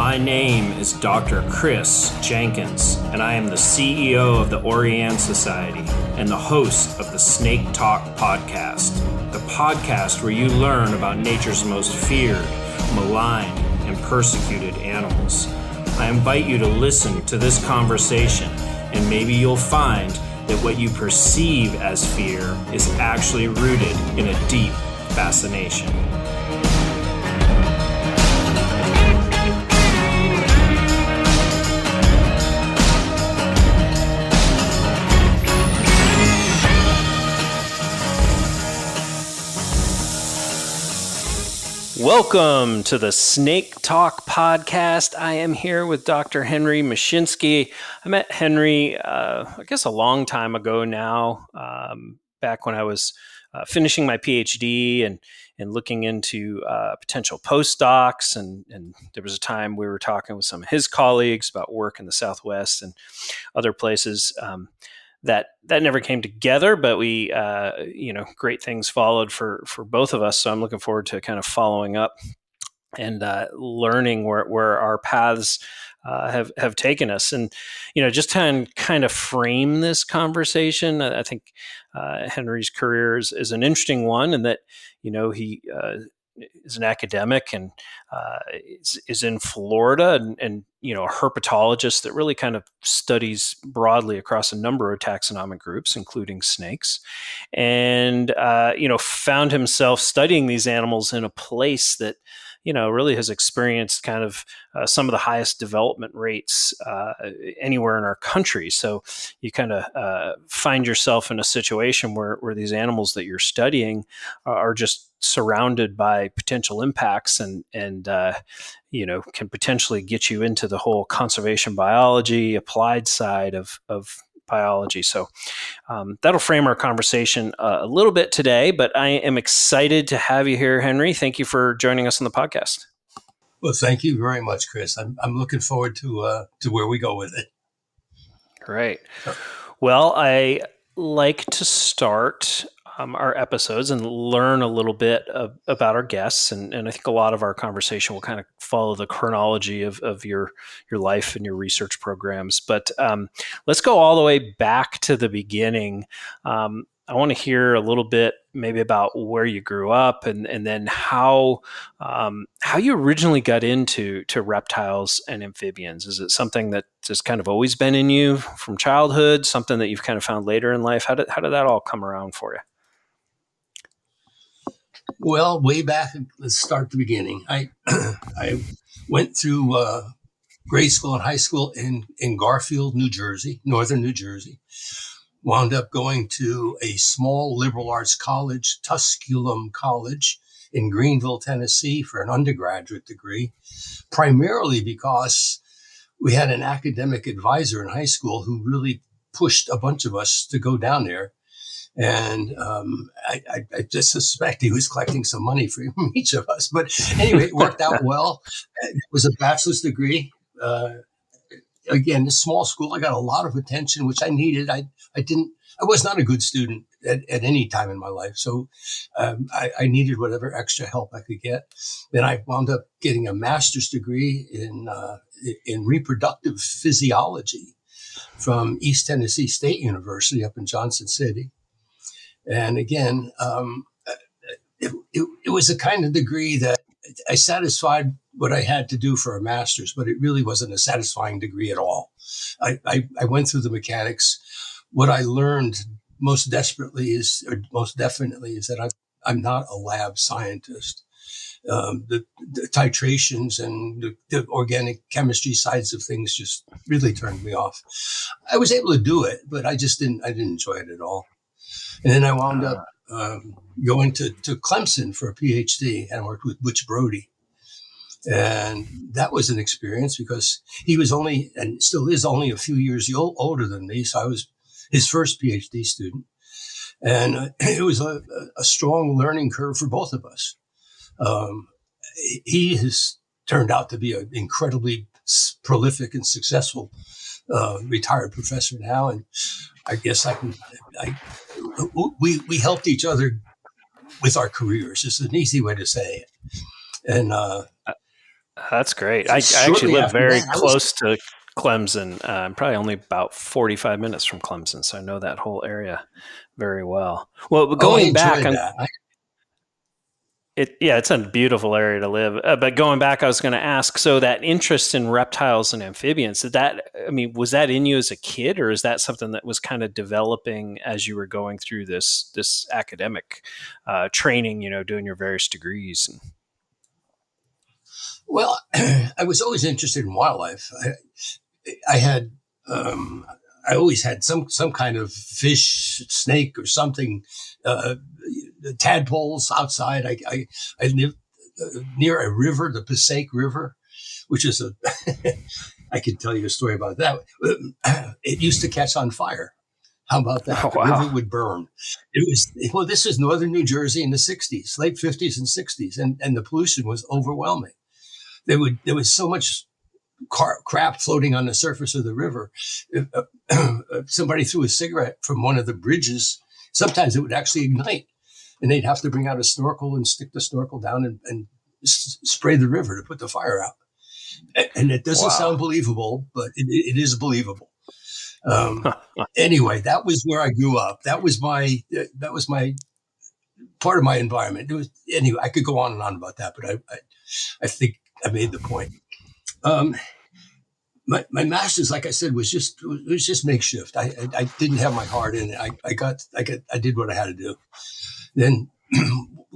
My name is Dr. Chris Jenkins, and I am the CEO of the Oriane Society and the host of the Snake Talk podcast, the podcast where you learn about nature's most feared, maligned, and persecuted animals. I invite you to listen to this conversation, and maybe you'll find that what you perceive as fear is actually rooted in a deep fascination. Welcome to the Snake Talk podcast. I am here with Dr. Henry Mushinsky. I met Henry, I guess a long time ago now, back when I was finishing my PhD and looking into potential postdocs. And there was a time we were talking with some of his colleagues about work in the Southwest and other places. That never came together, but we, great things followed for both of us. So I'm looking forward to kind of following up and learning where our paths have taken us. And, just to kind of frame this conversation, I think Henry's career is an interesting one, and that, he is an academic and is in Florida and a herpetologist that really kind of studies broadly across a number of taxonomic groups, including snakes, and found himself studying these animals in a place that really has experienced kind of some of the highest development rates anywhere in our country. So you kind of find yourself in a situation where these animals that you're studying are just surrounded by potential impacts and can potentially get you into the whole conservation biology, applied side of biology. So that'll frame our conversation a little bit today, but I am excited to have you here, Henry. Thank you for joining us on the podcast. Well, thank you very much, Chris. I'm looking forward to where we go with it. Great. Well, I like to start our episodes and learn a little bit about our guests. And I think a lot of our conversation will kind of follow the chronology of your life and your research programs. But let's go all the way back to the beginning. I want to hear a little bit maybe about where you grew up and then how you originally got into reptiles and amphibians. Is it something that just kind of always been in you from childhood, something that you've kind of found later in life? How did that all come around for you? Well, way back, let's start at the beginning. I went through grade school and high school in Garfield, New Jersey, northern New Jersey. Wound up going to a small liberal arts college, Tusculum College, in Greenville, Tennessee, for an undergraduate degree, primarily because we had an academic advisor in high school who really pushed a bunch of us to go down there. And I just suspect he was collecting some money from each of us. But anyway, it worked out well. It was a bachelor's degree. Again, this small school, I got a lot of attention, which I needed. I was not a good student at any time in my life. So I needed whatever extra help I could get. Then I wound up getting a master's degree in reproductive physiology from East Tennessee State University up in Johnson City. And again, it was a kind of degree that I satisfied what I had to do for a master's, but it really wasn't a satisfying degree at all. I went through the mechanics. What I learned most definitely is that I'm not a lab scientist. The titrations and the organic chemistry sides of things just really turned me off. I was able to do it, but I didn't enjoy it at all. And then I wound up going to Clemson for a PhD, and I worked with Butch Brody. And that was an experience because he was only, and still is only, a few years older than me. So I was his first PhD student. And it was a strong learning curve for both of us. He has turned out to be an incredibly prolific and successful retired professor now. And I guess we helped each other with our careers. It's an easy way to say it. And That's great. I actually Shortly live after very that, I was, close to Clemson. I'm probably only about 45 minutes from Clemson, so I know that whole area very well. Well, but oh, I going back, enjoyed that. yeah, it's a beautiful area to live. But going back, I was going to ask, so that interest in reptiles and amphibians, I mean, was that in you as a kid, or is that something that was kind of developing as you were going through this academic training, doing your various degrees? Well, I was always interested in wildlife. I had, um, I always had some kind of fish, snake, or something, uh, tadpoles outside. I lived near a river, the Passaic River, which is a, I could tell you a story about that. It used to catch on fire. How about Oh, that? The river wow. would burn. Well, this is northern New Jersey in the 60s, late 50s and 60s, and the pollution was overwhelming. There was so much crap floating on the surface of the river. If somebody threw a cigarette from one of the bridges, sometimes it would actually ignite, and they'd have to bring out a snorkel and stick the snorkel down and spray the river to put the fire out. And it doesn't Wow. sound believable, but it is believable. Um, anyway, that was where I grew up. That was my part of my environment. It was anyway. I could go on and on about that, but I think I made the point. Um, my master's, like I said, was just makeshift. I didn't have my heart in it. I did what I had to do. Then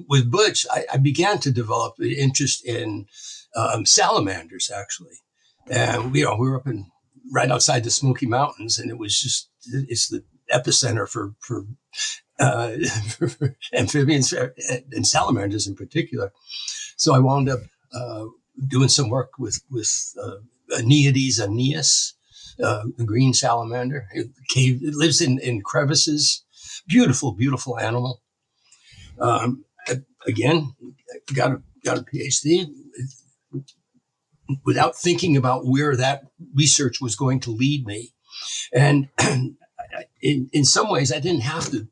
with Butch, I began to develop an interest in salamanders, actually. And we were up in right outside the Smoky Mountains, and it's the epicenter uh, for amphibians and salamanders in particular. So I wound up doing some work with Aeneades aeneas, the green salamander. It lives in crevices. Beautiful, beautiful animal. Um, Again, got a PhD without thinking about where that research was going to lead me. And in some ways, I didn't have to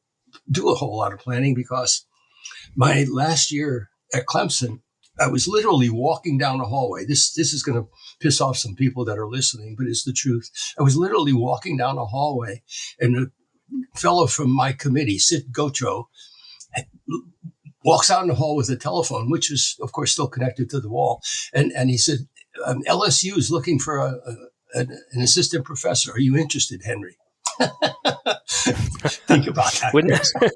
do a whole lot of planning because my last year at Clemson, I was literally walking down the hallway. This is going to piss off some people that are listening, but it's the truth. I was literally walking down a hallway, and a fellow from my committee, Sid Gotro, walks out in the hall with a telephone, which is, of course, still connected to the wall. And he said, LSU is looking for an assistant professor. Are you interested, Henry? Think about that. Wouldn't yeah,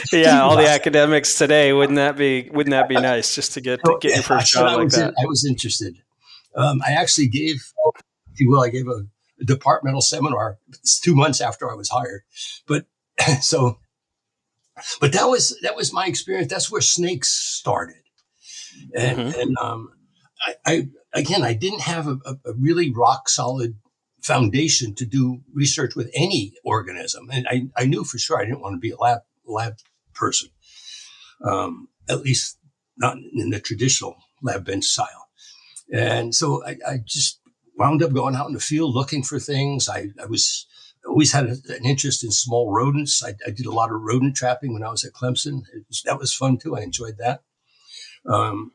Think all the about that. academics today, wouldn't that be nice just to So get yeah, your I first said job like that? I was interested. I actually gave, if you will, I gave a departmental seminar 2 months after I was hired. But so, but that was my experience. That's where snakes started. And Hmm. I again, I didn't have a really rock solid foundation to do research with any organism, and I knew for sure I didn't want to be a lab person, at least not in the traditional lab bench style. And so I just wound up going out in the field looking for things. I was always had an interest in small rodents. I did a lot of rodent trapping when I was at Clemson. That was fun too. I enjoyed that. Um,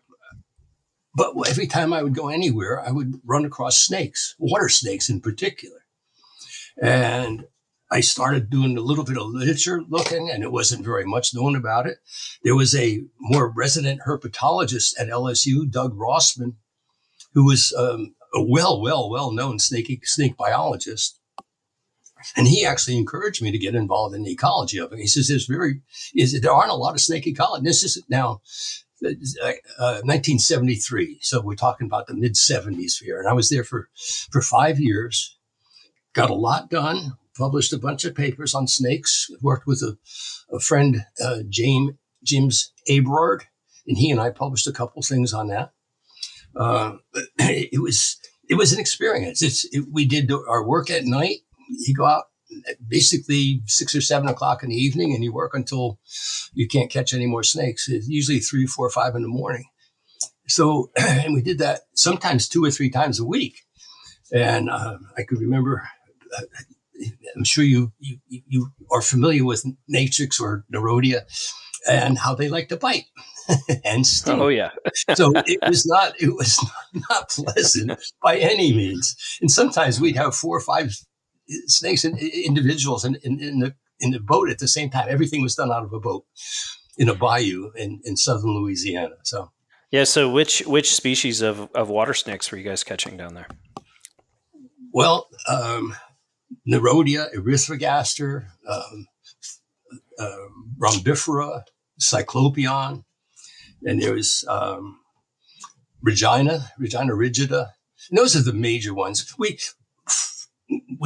but every time I would go anywhere, I would run across snakes, water snakes in particular. And I started doing a little bit of literature looking, and it wasn't very much known about it. There was a more resident herpetologist at LSU, Doug Rossman, who was a well known snake biologist. And he actually encouraged me to get involved in the ecology of it. He says there aren't a lot of snake ecology. This is now 1973. So we're talking about the mid 70s here. And I was there for 5 years, got a lot done, published a bunch of papers on snakes, worked with a friend, James Abrard, and he and I published a couple things on that. It was an experience. We did our work at night. You go out basically 6 or 7 o'clock in the evening, and you work until you can't catch any more snakes. It's usually 3, 4, 5 in the morning. So, and we did that sometimes 2 or 3 times a week. And I could remember. I'm sure you are familiar with Natrix or Nerodia. and how they like to bite and sting. Oh yeah. So it was not pleasant by any means. And sometimes we'd have 4 or 5 snakes and individuals in the boat at the same time. Everything was done out of a boat in a bayou in southern Louisiana. So Yeah. So which species of water snakes were you guys catching down there? well, Nerodia, Erythrogaster, Rhombifera, Cyclopeon, and there's Regina rigida. And those are the major ones. We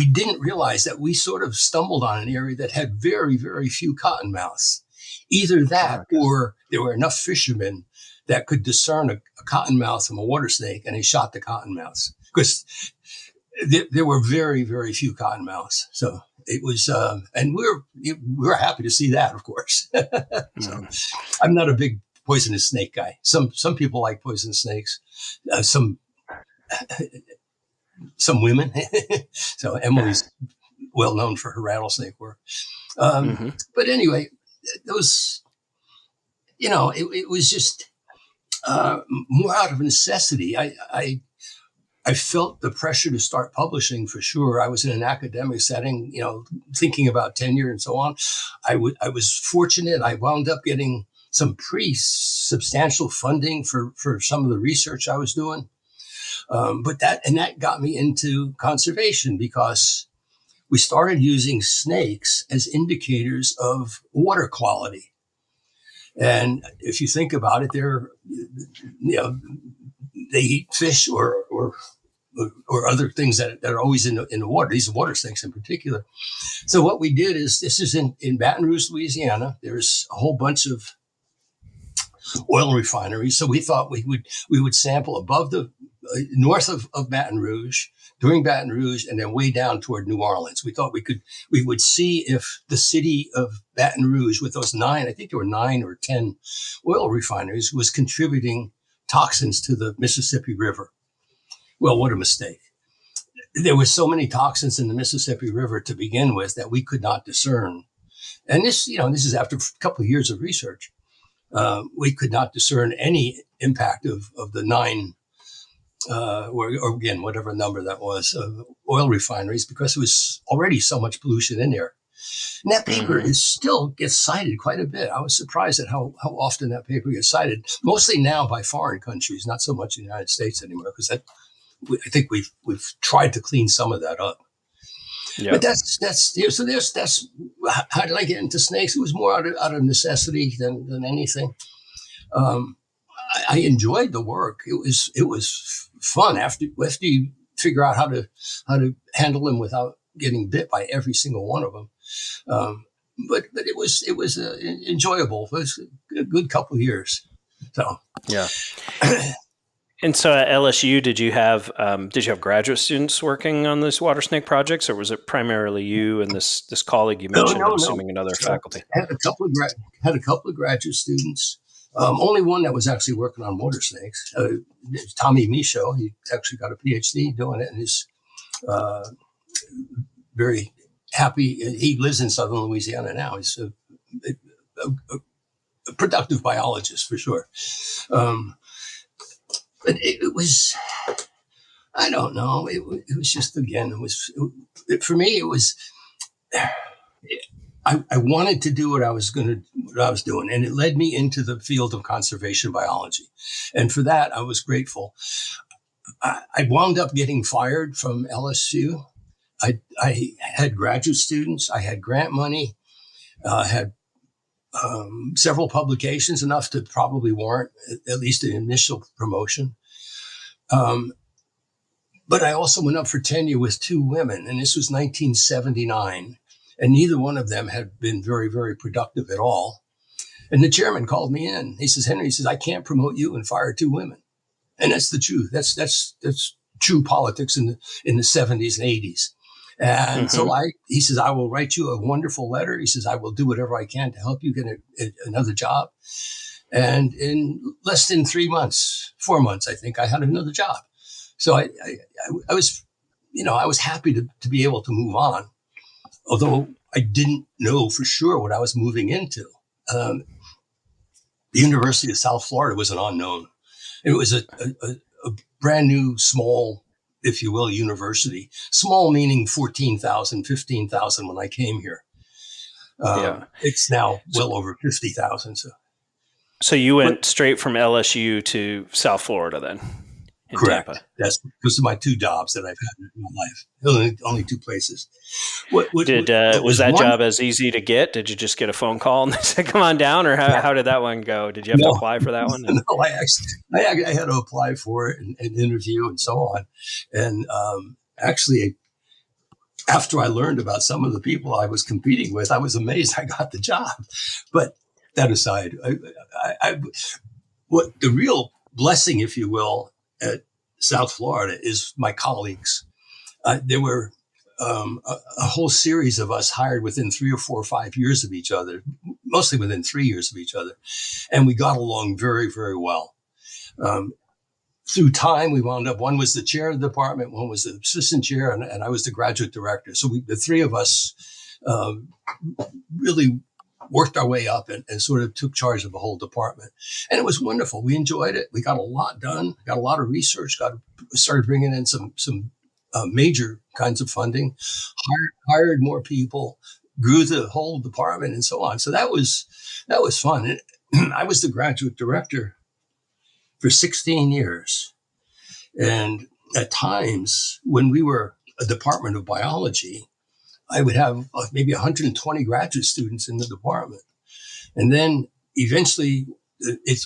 didn't realize that we sort of stumbled on an area that had very, very few cottonmouths. Either that, Okay. or there were enough fishermen that could discern a cottonmouth from a water snake, and they shot the cottonmouths because there were very, very few cottonmouths. So it was, and we were happy to see that, of course. So Mhm. I'm not a big poisonous snake guy. Some people like poisonous snakes. Some women. So Emily's well known for her rattlesnake work. Mhm. But anyway, those, it was just more out of necessity. I felt the pressure to start publishing for sure. I was in an academic setting, thinking about tenure and so on. I was fortunate. I wound up getting some pretty substantial funding for some of the research I was doing. But that got me into conservation because we started using snakes as indicators of water quality. And if you think about it, they eat fish or other things that are always in the water. These are water snakes in particular. So what we did is, this is in Baton Rouge, Louisiana. There's a whole bunch of oil refineries. So we thought we would sample above the north of Baton Rouge, during Baton Rouge, and then way down toward New Orleans. We thought we would see if the city of Baton Rouge, with those 9, I think there were 9 or 10 oil refineries, was contributing toxins to the Mississippi River. Well, what a mistake. There were so many toxins in the Mississippi River to begin with that we could not discern. And this is after a couple of years of research. We could not discern any impact of the 9, or again, whatever number that was, of oil refineries, because there was already so much pollution in there. And that paper Mhm. still gets cited quite a bit. I was surprised at how often that paper gets cited, mostly now by foreign countries, not so much in the United States anymore, because I think we've tried to clean some of that up. But Yeah. that's how did I get into snakes? It was more out of necessity than anything. Um, I enjoyed the work. It was fun after you figure out how to handle them without getting bit by every single one of them. Um, but it was enjoyable. It was a good couple of years. So Yeah. And so at LSU, did you have graduate students working on these water snake projects, or was it primarily you and this colleague you no, mentioned? I'm no, no. assuming another faculty. Had a couple of graduate students. Only one that was actually working on water snakes. Tommy Michaud. He actually got a PhD doing it, and he's very happy. He lives in southern Louisiana now. He's a productive biologist for sure. Um, but it was, I don't know. It was just, again, for me. It was. I wanted to do what I was doing, and it led me into the field of conservation biology, and for that I was grateful. I wound up getting fired from LSU. I had graduate students, I had grant money, had several publications, enough to probably warrant at least an initial promotion. Um, but I also went up for tenure with 2 women, and this was 1979. And neither one of them had been very, very productive at all. And the chairman called me in. He says, Henry, he says, I can't promote you and fire 2 women. And that's the truth. That's true politics in the 70s and 80s. And so Hmm. he says, I will write you a wonderful letter. He says, I will do whatever I can to help you get another job. And in less than 3 months, 4 months, I think, I had another job. So I was, I was happy to be able to move on, although I didn't know for sure what I was moving into. Um, The University of South Florida was an unknown. It was a brand new, small, if you will, university. Small meaning 14,000, 15,000 when I came here. Yeah. It's now So, well over 50,000. so you But went straight from LSU to South Florida then in correct. Tampa. That's because of my two jobs that I've had in my life. Only two places. What Was was that one? job as easy to get? Did you just get a phone call and they said, "Come on down," or how did that one go? Did you have to No, apply for that one? no. I had to apply for it and interview and so on. And actually, after I learned about some of the people I was competing with, I was amazed I got the job. But that aside, what the real blessing, if you will, at South Florida is my colleagues. There were a whole series of us hired within 3 or 4 or 5 years of each other, mostly within 3 years of each other, and we got along very, very well. Um, Through time, we wound up. One was the chair of the department, one was the assistant chair, and I was the graduate director. So the three of us um, really worked our way up and sort of took charge of the whole department. And it was wonderful. We enjoyed it. We got a lot done, got a lot of research, started bringing in some major kinds of funding, hired more people, grew the whole department and so on. So that was fun. And I was the graduate director for 16 years. And at times when we were a department of biology, I would have maybe 120 graduate students in the department. And then eventually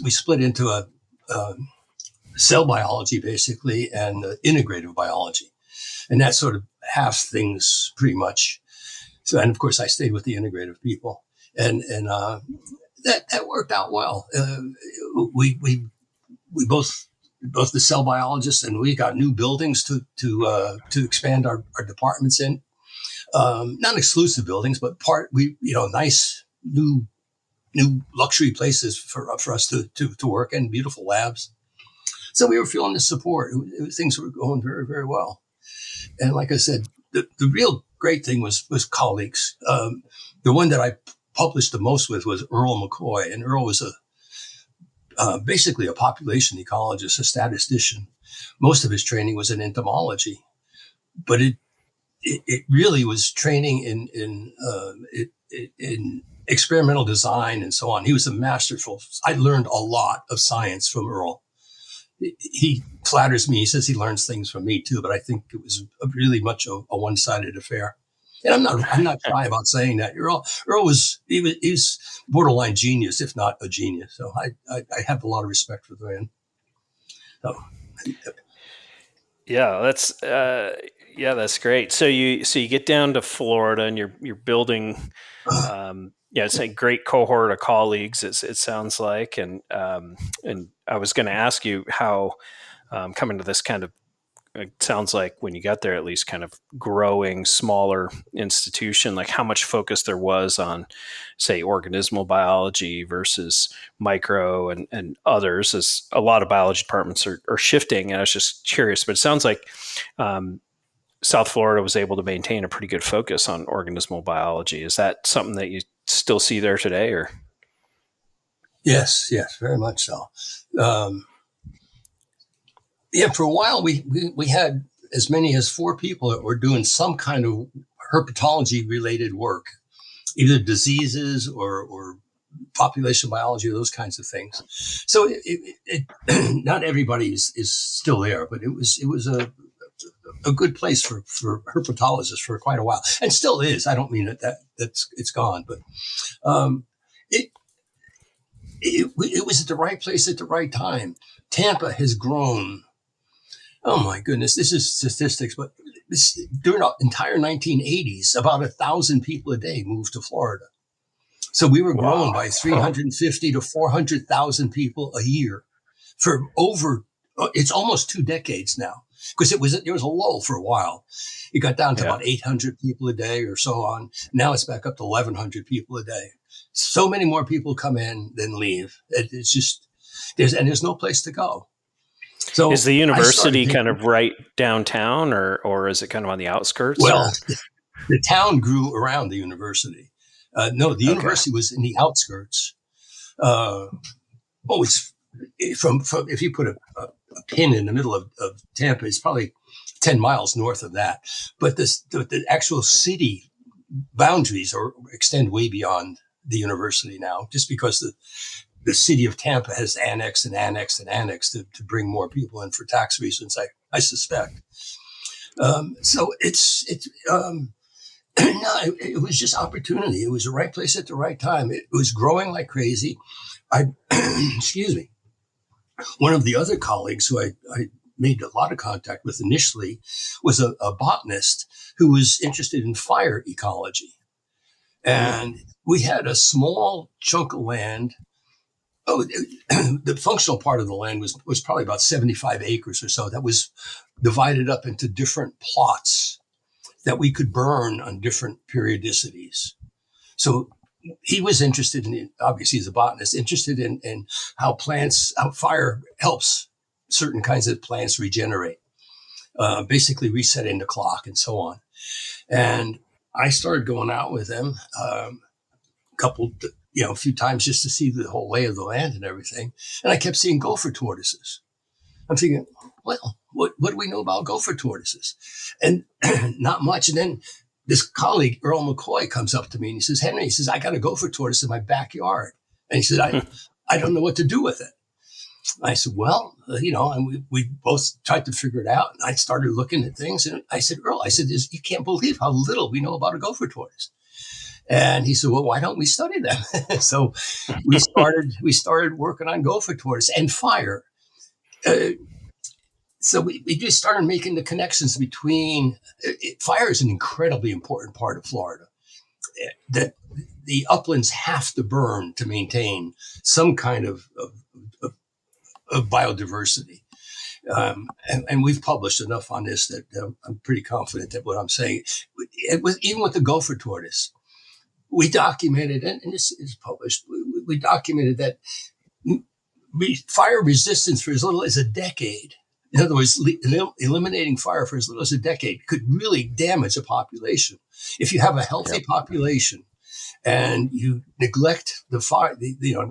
we split into a cell biology, basically, and integrative biology. And that sort of half things pretty much. So, and of course, I stayed with the integrative people, and that worked out well. We both the cell biologists and we got new buildings to expand our departments in. Not exclusive buildings, but nice new luxury places for us to work in, beautiful labs. So we were feeling the support. Things were going very, very well. And like I said, the real great thing was colleagues. The one that I published the most with was Earl McCoy, and Earl was basically a population ecologist, a statistician. Most of his training was in entomology, but it really was training in experimental design and so on. He was a masterful. I learned a lot of science from Earl. He flatters me. He says he learns things from me too, but I think it was really much a one-sided affair. And I'm not shy about saying that. Earl he's borderline genius, if not a genius. So I have a lot of respect for the man. So Yeah, that's great. So you get down to Florida and you're building, it's a great cohort of colleagues. It sounds like, and I was going to ask you how coming to this kind of, it sounds like when you got there, at least kind of growing smaller institution, like how much focus there was on, say, organismal biology versus micro and others, as a lot of biology departments are shifting. And I was just curious, but it sounds like um, South Florida was able to maintain a pretty good focus on organismal biology. Is that something that you still see there today, or? yes, very much so. Um, yeah, for a while we had as many as 4 people that were doing some kind of herpetology related work, either diseases or population biology, those kinds of things. So not everybody is still there, but it was a good place for herpetologists for quite a while, and still is. I don't mean that's it's gone, but um, it, it was at the right place at the right time. Tampa has grown. Oh my goodness, this is statistics, but during the entire 1980s, about 1,000 people a day moved to Florida. So we were growing Wow. by Huh. 350 to 400,000 people a year for over, it's almost 2 decades now, because there was a lull for a while. It got down to Yeah. about 800 people a day or so on. Now it's back up to 1,100 people a day. So many more people come in than leave. It's just, there's no place to go. Is So the I started university kind thinking, of right downtown, or is it kind of on the outskirts? well, Or the town grew around the university. No, the okay, university was in the outskirts. Uh, from if you put a pin in the middle of Tampa, it's probably 10 miles north of that. But the actual city boundaries extend way beyond the university now, just because the city of Tampa has annexed and annexed and annexed to bring more people in for tax reasons, I suspect. So no, it was just opportunity. It was the right place at the right time. It was growing like crazy. Excuse me. One of the other colleagues who I made a lot of contact with initially was a botanist who was interested in fire ecology. And we had a small chunk of land. The functional part of the land was probably about 75 acres or so that was divided up into different plots that we could burn on different periodicities. So he was interested in, obviously as a botanist, interested in how fire helps certain kinds of plants regenerate, basically resetting the clock and so on. And I started going out with him a few times just to see the whole lay of the land and everything. And I kept seeing gopher tortoises. I'm thinking, well, what do we know about gopher tortoises? And not much. And then this colleague, Earl McCoy, comes up to me and he says, Henry, I got a gopher tortoise in my backyard. And he said, I don't know what to do with it. I said, well, and we both tried to figure it out. And I started looking at things. And I said, Earl, you can't believe how little we know about a gopher tortoise. And he said, well, why don't we study them? So we started working on gopher tortoise and fire. So we just started making the connections between fire is an incredibly important part of Florida. That the uplands have to burn to maintain some kind of biodiversity. And we've published enough on this that I'm pretty confident that what I'm saying, even with the gopher tortoise, we documented, and this is published, we documented that fire resistance for as little as a decade, in other words, eliminating fire for as little as a decade could really damage a population. If you have a healthy population and you neglect the fire, the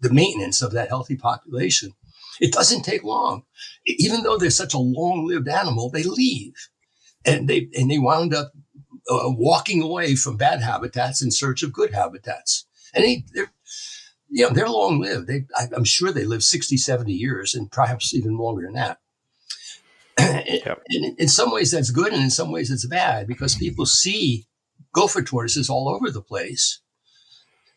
maintenance of that healthy population, it doesn't take long. Even though they're such a long-lived animal, they leave, and they wound up walking away from bad habitats in search of good habitats. And they're long-lived. I'm sure they live 60, 70 years, and perhaps even longer than that. And in some ways that's good, and in some ways it's bad, because people see gopher tortoises all over the place.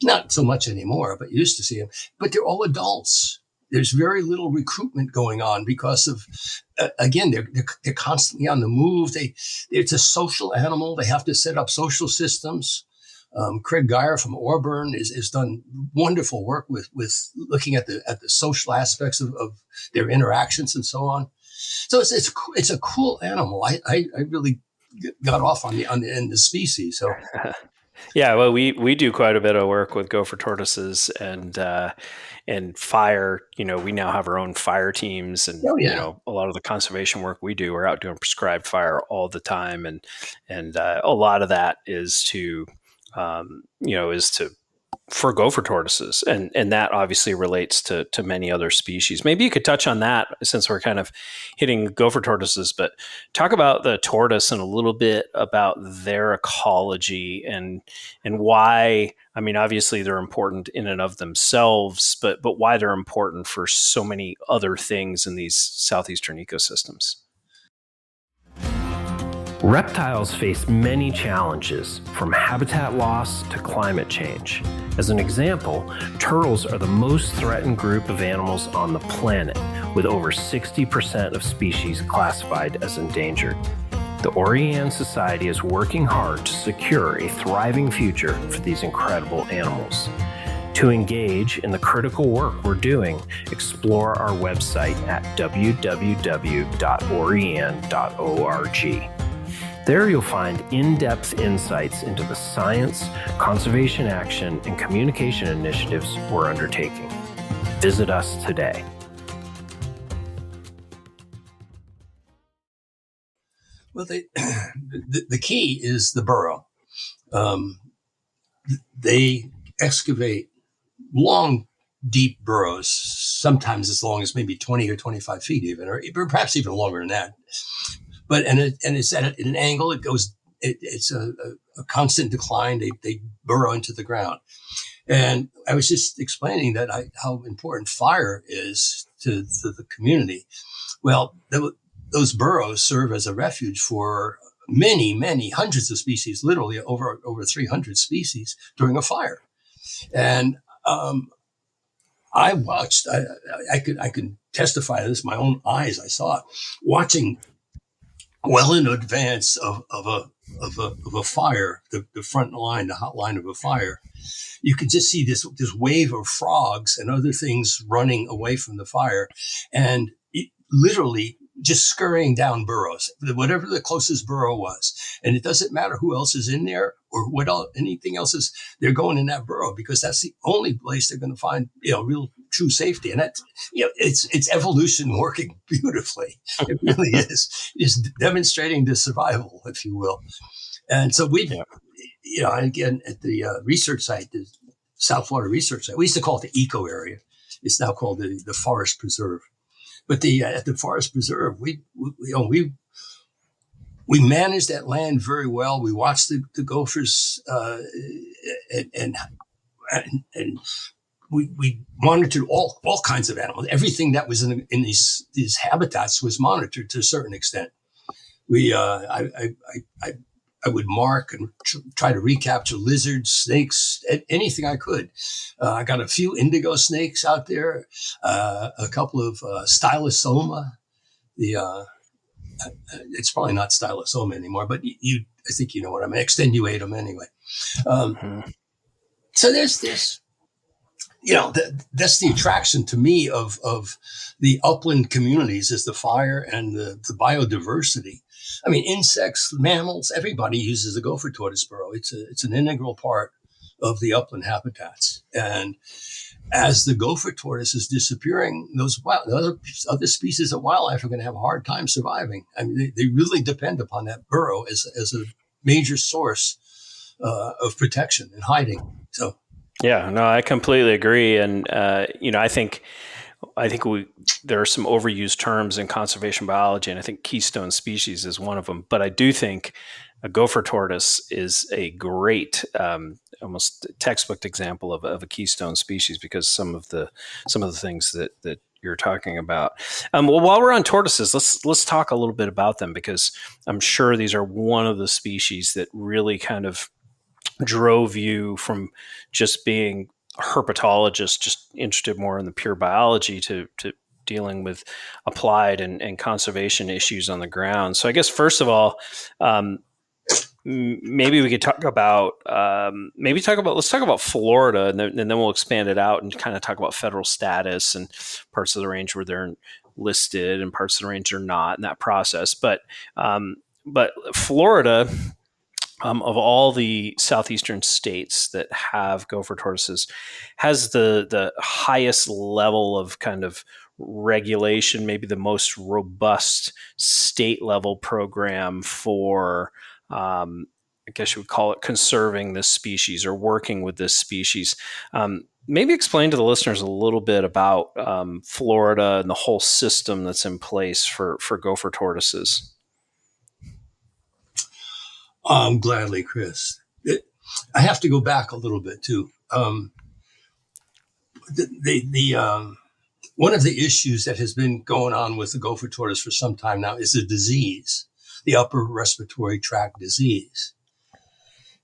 Not so much anymore, but you used to see them. But they're all adults. There's very little recruitment going on because of, again, they're constantly on the move. It's a social animal. They have to set up social systems. Craig Geyer from Auburn has done wonderful work with looking at the social aspects of their interactions and so on. So it's a cool animal. I really got off on the species. So. Yeah, well, we do quite a bit of work with gopher tortoises and fire. We now have our own fire teams, and a lot of the conservation work we do, we're out doing prescribed fire all the time, and a lot of that is to for gopher tortoises, and that obviously relates to many other species. Maybe you could touch on that since we're kind of hitting gopher tortoises, but talk about the tortoise and a little bit about their ecology and why. I mean, obviously they're important in and of themselves, but why they're important for so many other things in these southeastern ecosystems. Reptiles face many challenges, from habitat loss to climate change. As an example, turtles are the most threatened group of animals on the planet, with over 60% of species classified as endangered. The Oriane Society is working hard to secure a thriving future for these incredible animals. To engage in the critical work we're doing, explore our website at www.oriane.org. There you'll find in-depth insights into the science, conservation action, and communication initiatives we're undertaking. Visit us today. Well, the key is the burrow. They excavate long deep burrows, sometimes as long as maybe 20 or 25 feet even, or perhaps even longer than that. But, and it's at an angle, it's a constant decline. They burrow into the ground. And I was just explaining that how important fire is to the community. Well, those burrows serve as a refuge for many hundreds of species, literally over 300 species during a fire. And I watched. I could testify to this with my own eyes. I saw it watching well in advance of a fire, the front line, the hot line of a fire. You could just see this wave of frogs and other things running away from the fire, and literally just scurrying down burrows, whatever the closest burrow was. And it doesn't matter who else is in there or what else, anything else is. They're going in that burrow because that's the only place they're going to find, real true safety. And that's, it's evolution working beautifully. It really is. It's demonstrating the survival, if you will. And so we, again, at the research site, the South Florida research site, we used to call it the eco area. It's now called the forest preserve. But at the forest preserve, we managed that land very well. We watched the gophers, and we monitored all kinds of animals. Everything that was in these habitats was monitored to a certain extent. I would mark and try to recapture lizards, snakes, anything I could. I got a few indigo snakes out there, a couple of stylosoma. It's probably not stylosoma anymore, but I think you know what I mean. Extenuatum anyway. So there's this. That's the attraction to me of the upland communities is the fire and the biodiversity. I mean, insects, mammals, everybody uses a gopher tortoise burrow. It's an integral part of the upland habitats. And as the gopher tortoise is disappearing, those other species of wildlife are going to have a hard time surviving. I mean, they really depend upon that burrow as a major source of protection and hiding. So. Yeah, no, I completely agree. And, I think there are some overused terms in conservation biology, and I think keystone species is one of them. But I do think a gopher tortoise is a great, almost textbook example of a keystone species because some of the things that you're talking about. Well, while we're on tortoises, let's talk a little bit about them because I'm sure these are one of the species that really kind of drove you from just being a herpetologist, just interested more in the pure biology, to dealing with applied and conservation issues on the ground. So I guess first of all, maybe we could talk about let's talk about Florida, and then we'll expand it out and kind of talk about federal status and parts of the range where they're listed and parts of the range are not in that process. But Florida. Of all the southeastern states that have gopher tortoises, has the highest level of kind of regulation, maybe the most robust state level program for, I guess you would call it conserving this species or working with this species. Maybe explain to the listeners a little bit about Florida and the whole system that's in place for gopher tortoises. Gladly, Chris. I have to go back a little bit too. One of the issues that has been going on with the gopher tortoise for some time now is the disease, the upper respiratory tract disease,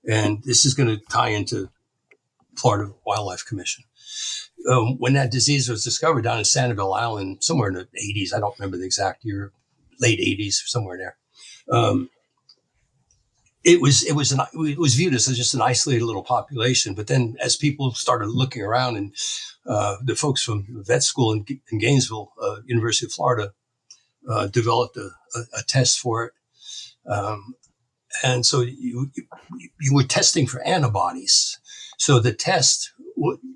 and this is going to tie into Florida Wildlife Commission. When that disease was discovered down in Sanibel Island, somewhere in the 80s, I don't remember the exact year, late 80s, somewhere there. It was viewed as just an isolated little population. But then as people started looking around and the folks from vet school in Gainesville, University of Florida, developed a test for it. And so you were testing for antibodies. So the test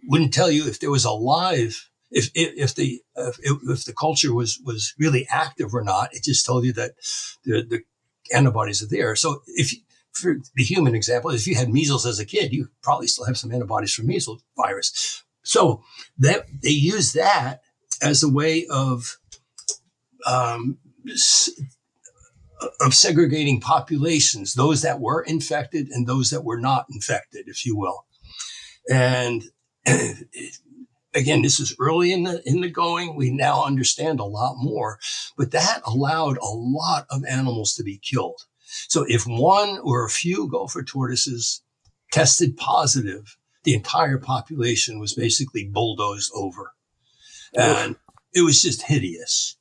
wouldn't tell you if there was a live, if the culture was really active or not. It just told you that the antibodies are there. So for the human example, if you had measles as a kid, you probably still have some antibodies from measles virus. So that they use that as a way um, of segregating populations, those that were infected and those that were not infected, if you will. And again, this is early in the going. We now understand a lot more, but that allowed a lot of animals to be killed. So if one or a few gopher tortoises tested positive, the entire population was basically bulldozed over. And it was just hideous.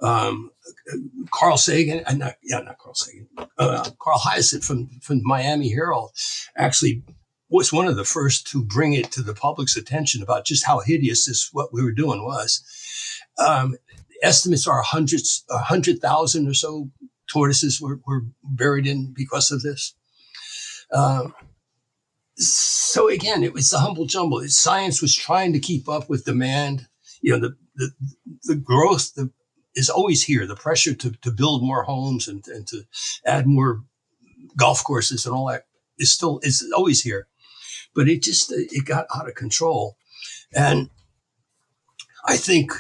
Carl Sagan, not Carl Sagan, Carl Hyacinth from Miami Herald actually was one of the first to bring it to the public's attention about just how hideous what we were doing was. Estimates are 100,000 or so tortoises were buried in because of this. So again, it was the humble jumble. Science was trying to keep up with demand. The growth is always here. The pressure to build more homes and to add more golf courses and all that is always here. But it got out of control. And I think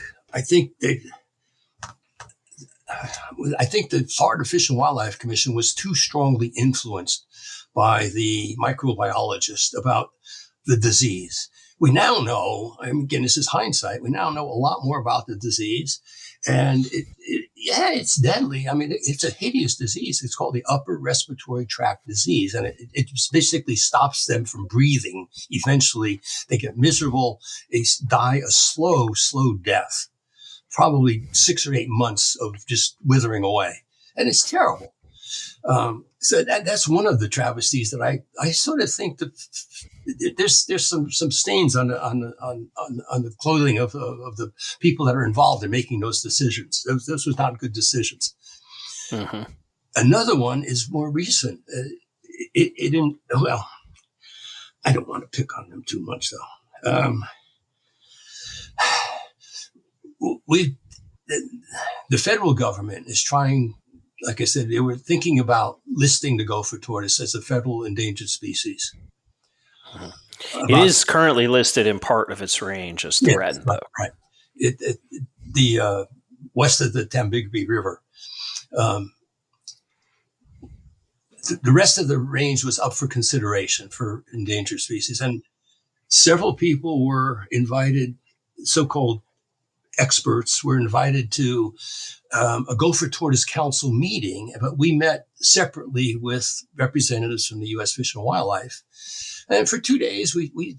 the Florida Fish and Wildlife Commission was too strongly influenced by the microbiologist about the disease. We now know, again, this is hindsight, we now know a lot more about the disease. And it's deadly. It's a hideous disease. It's called the upper respiratory tract disease. And it basically stops them from breathing. Eventually, they get miserable. They die a slow death, probably 6 or 8 months of just withering away. And it's terrible. So that's one of the travesties that I sort of think that there's some stains on the clothing of the people that are involved in making those decisions. Those were not good decisions. Mm-hmm. Another one is more recent. I don't want to pick on them too much though. The federal government is trying. Like I said, they were thinking about listing the gopher tortoise as a federal endangered species. It is currently listed in part of its range as threatened, though. Right. The west of the Tambigby River. The rest of the range was up for consideration for endangered species. And several people were invited, so-called experts were invited to a Gopher Tortoise Council meeting, but we met separately with representatives from the U.S. Fish and Wildlife. And for 2 days, we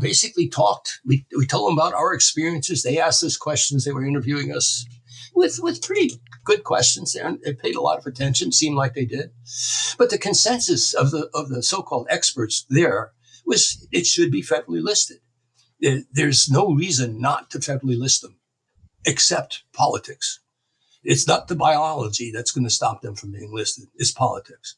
basically talked. We told them about our experiences. They asked us questions. They were interviewing us with pretty good questions. They paid a lot of attention, seemed like they did. But the consensus of the so-called experts there was it should be federally listed. There's no reason not to federally list them, except politics. It's not the biology that's going to stop them from being listed. It's politics.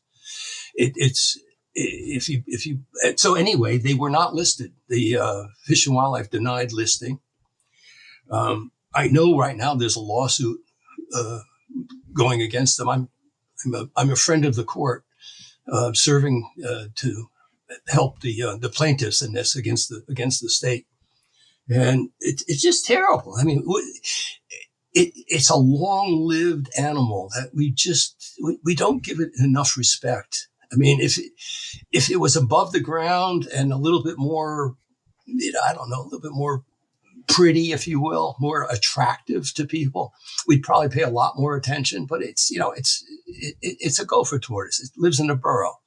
So anyway, they were not listed. The Fish and Wildlife denied listing. I know right now there's a lawsuit going against them. I'm a friend of the court, serving to help the plaintiffs in this against the state. And it's just terrible. It's a long-lived animal that we don't give it enough respect. If it was above the ground and a little bit more, a little bit more pretty, if you will, more attractive to people, we'd probably pay a lot more attention. But it's a gopher tortoise. It lives in a burrow.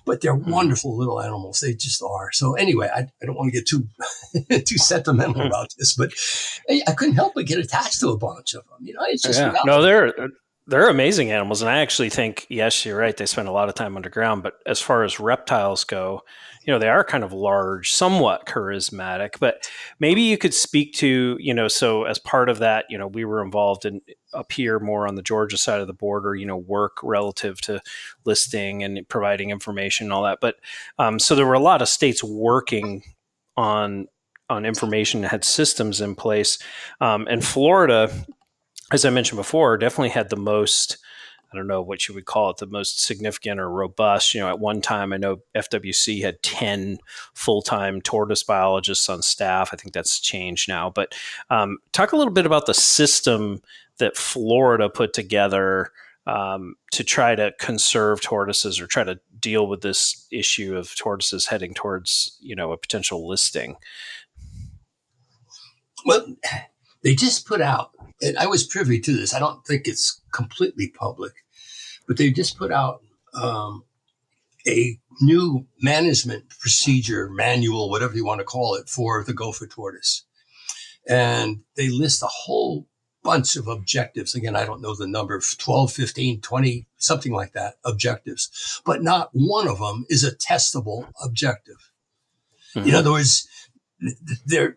But they're wonderful little animals. They just are. So anyway, I don't want to get too sentimental about this, but I couldn't help but get attached to a bunch of them. It's just they're amazing animals, and I actually think yes, you're right. They spend a lot of time underground. But as far as reptiles go, they are kind of large, somewhat charismatic. But maybe you could speak to So as part of that, we were involved in up here more on the Georgia side of the border, work relative to listing and providing information and all that. But so there were a lot of states working on information that had systems in place. And Florida, as I mentioned before, definitely had the most I don't know what you would call it, the most significant or robust. At one time, I know FWC had 10 full-time tortoise biologists on staff. I think that's changed now. But talk a little bit about the system that Florida put together to try to conserve tortoises or try to deal with this issue of tortoises heading towards, a potential listing. Well, they just put out, and I was privy to this. I don't think it's completely public, but they just put out a new management procedure manual, whatever you want to call it, for the gopher tortoise. And they list a whole bunch of objectives. Again, I don't know the number, 12, 15, 20, something like that, objectives. But not one of them is a testable objective. Mm-hmm. In other words, they're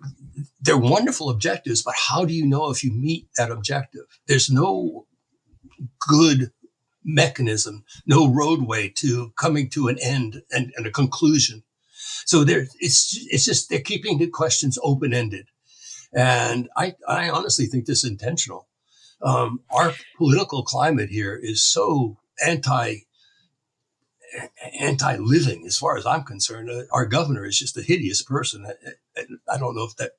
wonderful objectives, but how do you know if you meet that objective? There's no good mechanism, no roadway to coming to an end and a conclusion. So it's just they're keeping the questions open-ended. And I honestly think this is intentional. Our political climate here is so anti-living, as far as I'm concerned. Our governor is just a hideous person. I don't know if that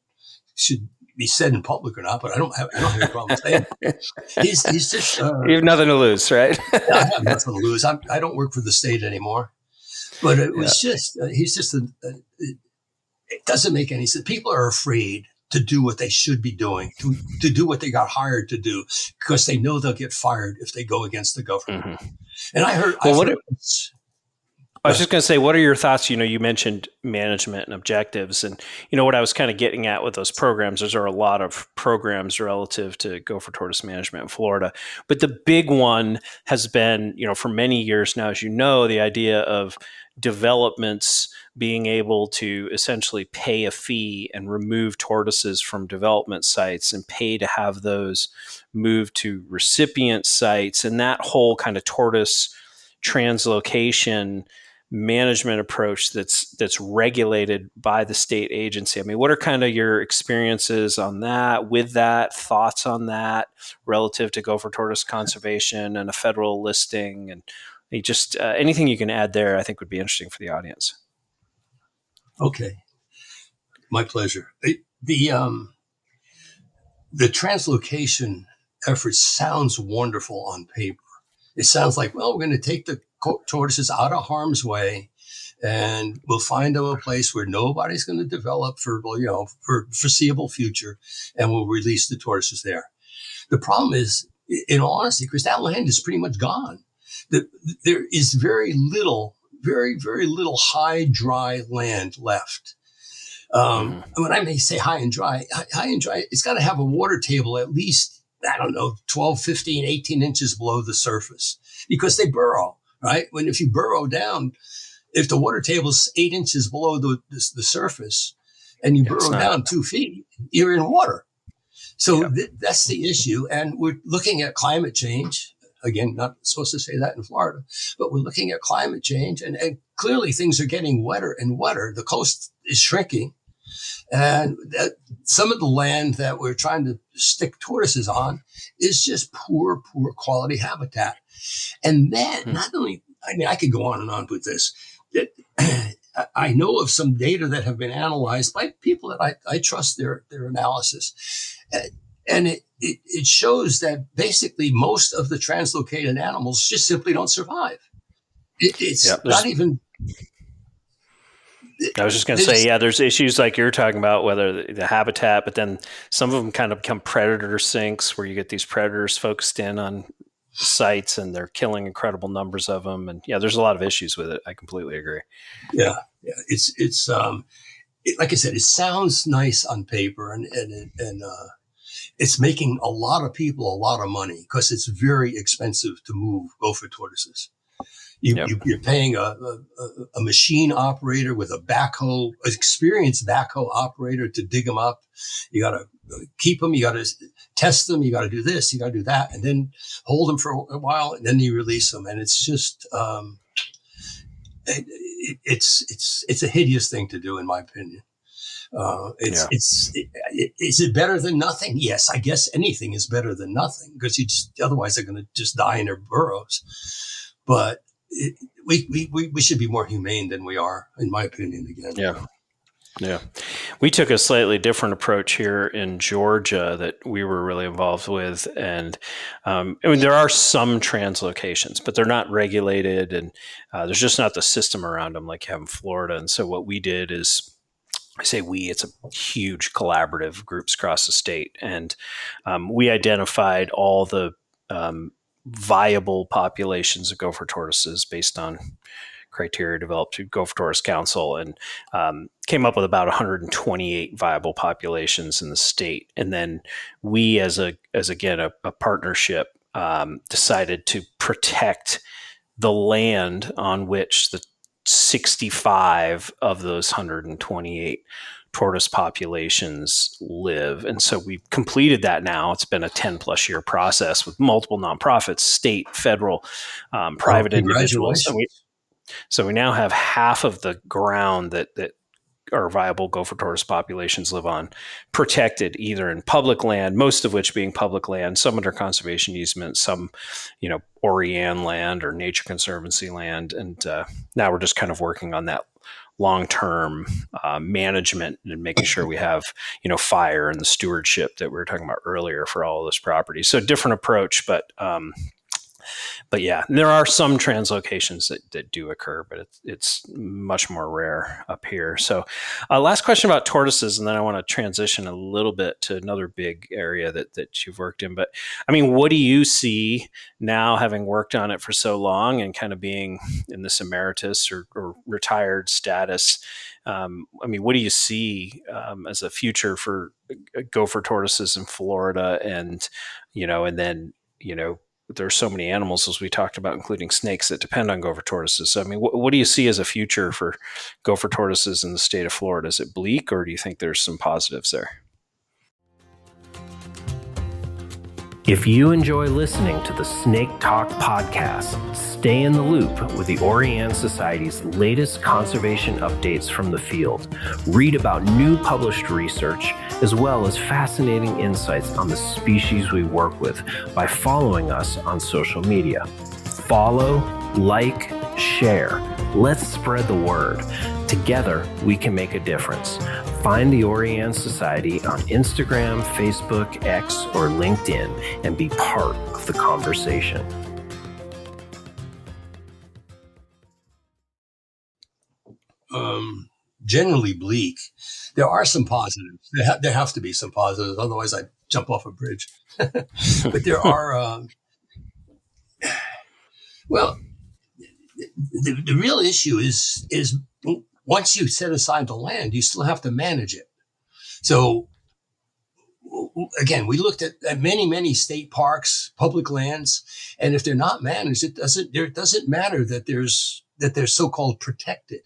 should be said in public or not, but I don't have a problem saying it. He's just you have nothing to lose, right? I have nothing to lose. I don't work for the state anymore. But it was just he's just it doesn't make any sense. People are afraid to do what they should be doing, to do what they got hired to do, because they know they'll get fired if they go against the government. Mm-hmm. And I heard. I was just going to say, what are your thoughts? You mentioned management and objectives, and what I was kind of getting at with those programs. There are a lot of programs relative to gopher tortoise management in Florida, but the big one has been, for many years now, as the idea of developments being able to essentially pay a fee and remove tortoises from development sites and pay to have those moved to recipient sites, and that whole kind of tortoise translocation management approach that's regulated by the state agency. I mean, what are kind of your experiences on that, with that, thoughts on that relative to gopher tortoise conservation and a federal listing, and just anything you can add there, I think would be interesting for the audience. Okay. My pleasure. The translocation effort sounds wonderful on paper. It sounds like, well, we're going to take the tortoises out of harm's way, and we'll find them a place where nobody's going to develop for foreseeable future, and we'll release the tortoises there. The problem is, in all honesty, because that land is pretty much gone. There is very little high, dry land left. When I may say high and dry, it's got to have a water table at least, 12, 15, 18 inches below the surface, because they burrow, right? If you burrow down, if the water table is 8 inches below the surface and you burrow down 2 feet, you're in water. So that's the issue. And we're looking at climate change. Again, not supposed to say that in Florida, but we're looking at climate change, and clearly things are getting wetter and wetter. The coast is shrinking. And some of the land that we're trying to stick tortoises on is just poor quality habitat. And then I could go on and on with this. I know of some data that have been analyzed by people that I trust their analysis. And it shows that basically most of the translocated animals just simply don't survive. It's not even... I was just going to say, there's issues like you're talking about, whether the habitat, but then some of them kind of become predator sinks, where you get these predators focused in on sites and they're killing incredible numbers of them. And there's a lot of issues with it. I completely agree. Yeah. It's like I said, it sounds nice on paper, and it's making a lot of people a lot of money, because it's very expensive to move gopher tortoises. You're paying a machine operator with an experienced backhoe operator to dig them up. You got to keep them. You got to test them. You got to do this. You got to do that, and then hold them for a while, and then you release them. And it's just it's a hideous thing to do, in my opinion. Yeah. Is it better than nothing? Yes, I guess anything is better than nothing because otherwise they're going to just die in their burrows. But we should be more humane than we are, in my opinion. Again, Yeah. Yeah. We took a slightly different approach here in Georgia that we were really involved with. And I mean, there are some translocations, but they're not regulated. And there's just not the system around them like you have in Florida. And so what we did is, I say we, it's a huge collaborative groups across the state. And we identified all the viable populations of gopher tortoises based on criteria developed through Gopher Tortoise Council, and came up with about 128 viable populations in the state. And then we, as a partnership, decided to protect the land on which the 65 of those 128 tortoise populations live. And so we've completed that now. It's been a 10 plus year process with multiple nonprofits, state, federal, private individuals. So we now have half of the ground that our viable gopher tortoise populations live on protected either in public land, most of which being public land, some under conservation easement, some, Orian land or Nature Conservancy land. And now we're just kind of working on that long-term management and making sure we have, fire and the stewardship that we were talking about earlier for all of this property. So different approach, but yeah, there are some translocations that do occur, but it's much more rare up here. So last question about tortoises, and then I want to transition a little bit to another big area that you've worked in. But I mean, what do you see now, having worked on it for so long and kind of being in this emeritus or retired status? I mean, what do you see as a future for gopher tortoises in Florida? And, and then, there's so many animals, as we talked about, including snakes, that depend on gopher tortoises. So, I mean, what do you see as a future for gopher tortoises in the state of Florida? Is it bleak, or do you think there's some positives there? If you enjoy listening to the Snake Talk podcast, stay in the loop with the Orian Society's latest conservation updates from the field. Read about new published research, as well as fascinating insights on the species we work with by following us on social media. Follow, like, share. Let's spread the word. Together, we can make a difference. Find the Orian Society on Instagram, Facebook, X, or LinkedIn and be part of the conversation. Generally bleak. There are some positives. There have to be some positives. Otherwise, I'd jump off a bridge. But there are, well, the real issue is once you set aside the land, you still have to manage it. So again, we looked at many state parks, public lands, and if they're not managed, it doesn't matter that they're so-called protected.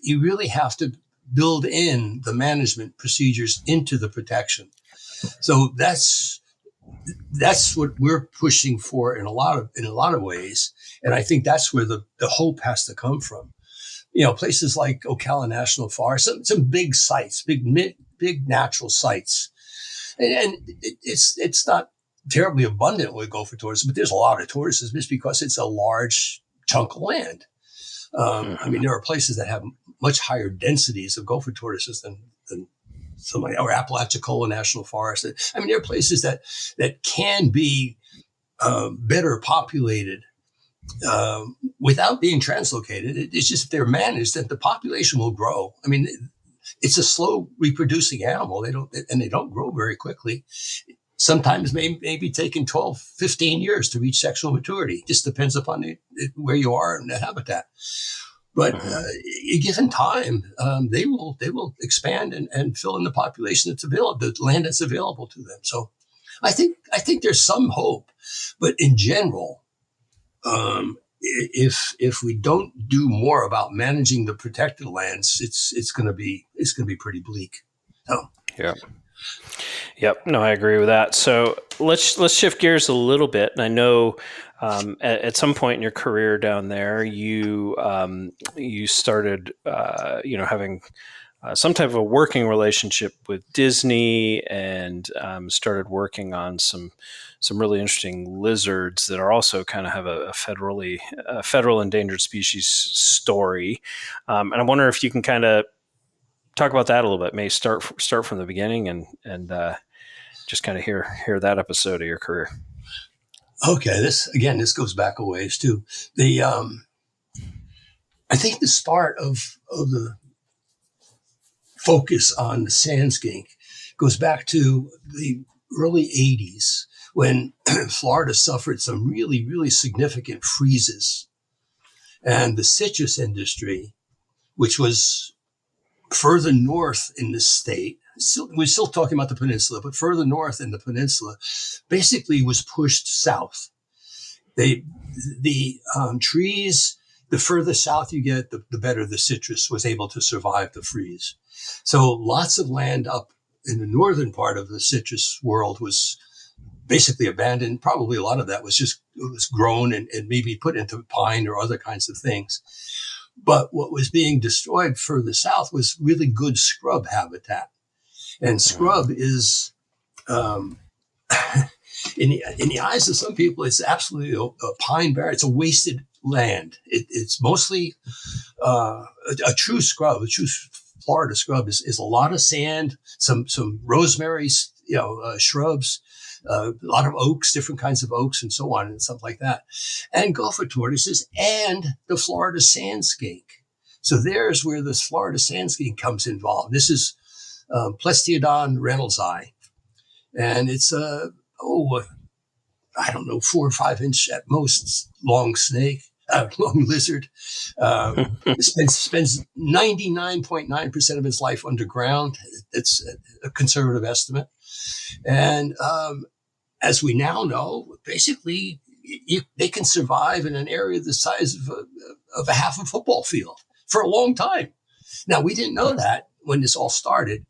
You really have to build in the management procedures into the protection. So that's what we're pushing for in a lot of ways, and I think that's where the hope has to come from. Places like Ocala National Forest, some big sites, big natural sites, and it's not terribly abundant with gopher tortoises, but there's a lot of tortoises just because it's a large chunk of land. I mean, there are places that have much higher densities of gopher tortoises than something, or Apalachicola National Forest. I mean, there are places that can be better populated without being translocated. It's just if they're managed, that the population will grow. I mean, it's a slow reproducing animal. They don't grow very quickly. Sometimes maybe taking 12, 15 years to reach sexual maturity. Just depends upon where you are in the habitat. But given time, they will expand and fill in the population that's available, the land that's available to them. So I think there's some hope. But in general, if we don't do more about managing the protected lands, it's going to be pretty bleak. So. Yeah. Yep. No, I agree with that. So let's shift gears a little bit. And I know at some point in your career down there, you started, having some type of a working relationship with Disney, and started working on some really interesting lizards that are also kind of have a federal endangered species story. And I wonder if you can kind of talk about that a little bit. May start from the beginning and just kind of hear that episode of your career. Okay, this goes back a ways too. I think the start of the focus on the sand skink goes back to the early 80s when Florida suffered some really, really significant freezes. And the citrus industry, which was further north in the state, we're still talking about the peninsula, but further north in the peninsula, basically was pushed south. The trees, the further south you get, the better the citrus was able to survive the freeze. So lots of land up in the northern part of the citrus world was basically abandoned. Probably a lot of that was grown and maybe put into pine or other kinds of things. But what was being destroyed further south was really good scrub habitat. And scrub is, in the eyes of some people, it's absolutely a pine barren. It's a wasted land. It's mostly a true scrub. A true Florida scrub is a lot of sand, some rosemary, shrubs, a lot of oaks, different kinds of oaks, and so on and stuff like that, and gopher tortoises and the Florida sand skink. So there's where this Florida sand skink comes involved. This is Plestiodon reynoldsii, and it's I don't know, 4 or 5 inch at most long snake, long lizard. Spends 99.9% of its life underground. It's a conservative estimate. And as we now know, basically, they can survive in an area the size of a half a football field for a long time. Now, we didn't know that when this all started.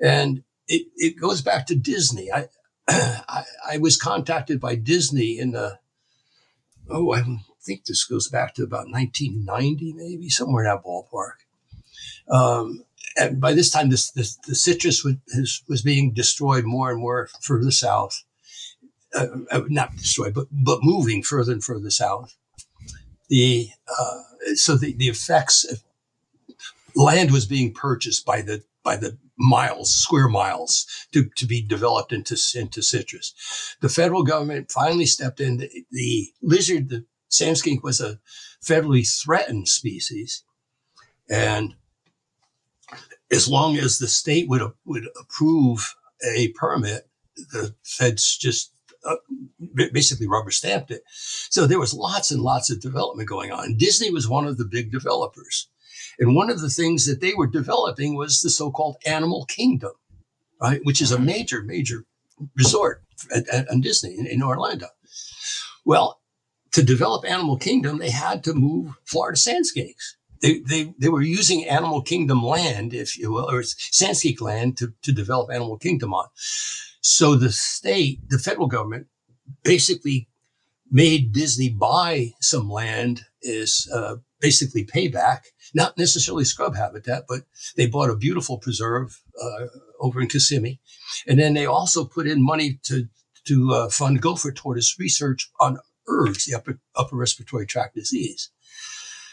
And it goes back to Disney. I was contacted by Disney in I think this goes back to about 1990, maybe somewhere in that ballpark. And by this time, the citrus was being destroyed more and more further south. Not destroyed, but moving further and further south. The effects of land was being purchased by the miles, square miles, to be developed into citrus. The federal government finally stepped in. The lizard, the sand skink, was a federally threatened species, and as long as the state would approve a permit, the feds just basically rubber stamped it. So there was lots and lots of development going on. Disney was one of the big developers. And one of the things that they were developing was the so-called Animal Kingdom, right? Which is a major, major resort at Disney in Orlando. Well, to develop Animal Kingdom, they had to move Florida sand skinks. They were using Animal Kingdom land, if you will, or sand skink land to develop Animal Kingdom on. So the federal government basically made Disney buy some land as basically payback, not necessarily scrub habitat, but they bought a beautiful preserve over in Kissimmee. And then they also put in money to fund gopher tortoise research on ERVs, the upper respiratory tract disease.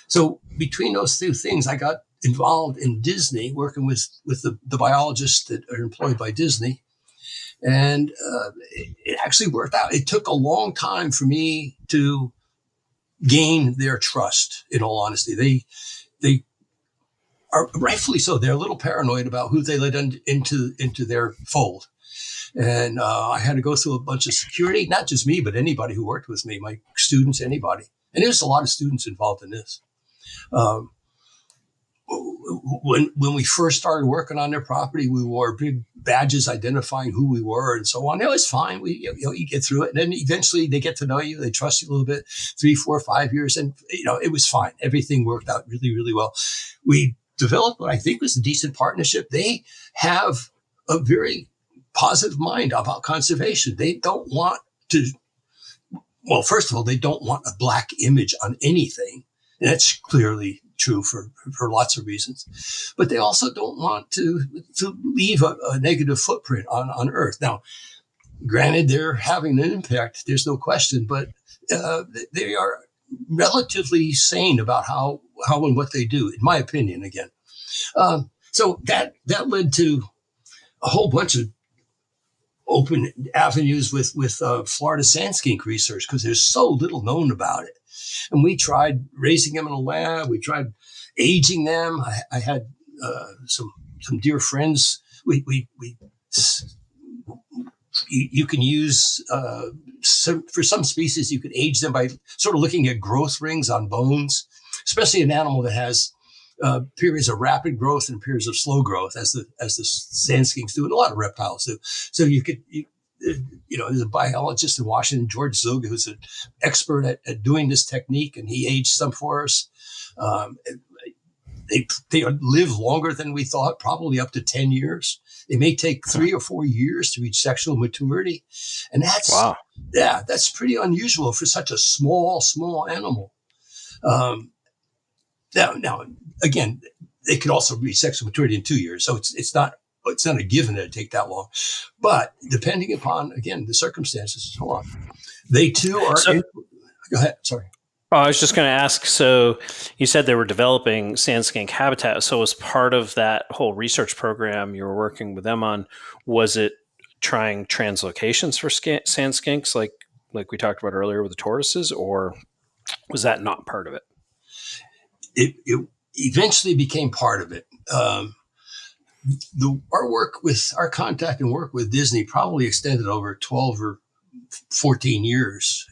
So between those two things, I got involved in Disney, working with the biologists that are employed by Disney. And it actually worked out. It took a long time for me to gain their trust, in all honesty. They are rightfully so. They're a little paranoid about who they let into their fold. And I had to go through a bunch of security, not just me, but anybody who worked with me, my students, anybody. And there's a lot of students involved in this. When we first started working on their property, we wore big badges identifying who we were and so on. It was fine. You get through it. And then eventually they get to know you. They trust you a little bit, 3, 4, 5 years. And, it was fine. Everything worked out really, really well. We developed what I think was a decent partnership. They have a very positive mind about conservation. They don't want to, well, first of all, they don't want a black image on anything. And that's clearly true for lots of reasons. But they also don't want to leave a negative footprint on Earth. Now, granted, they're having an impact. There's no question, but they are relatively sane about how and what they do, in my opinion. Again, so that led to a whole bunch of open avenues with Florida sand skink research, because there's so little known about it. And we tried raising them in a lab. We tried aging them. I had some dear friends. You can use for some species, you could age them by sort of looking at growth rings on bones, especially an animal that has periods of rapid growth and periods of slow growth, as the sand skinks do, and a lot of reptiles do. So there's a biologist in Washington, George Zug, who's an expert at doing this technique, and he aged some for us. They live longer than we thought, probably up to 10 years. They may take 3 or 4 years to reach sexual maturity. And that's pretty unusual for such a small animal. Now, again, they could also reach sexual maturity in 2 years. So it's not a given that it take that long. But depending upon, again, the circumstances, so on, they too are. Go ahead. Sorry. Oh, I was just going to ask, so you said they were developing sand skink habitat. So as part of that whole research program you were working with them on, was it trying translocations for sand skinks like we talked about earlier with the tortoises, or was that not part of it? It eventually became part of it. Our contact and work with Disney probably extended over 12 or 14 years.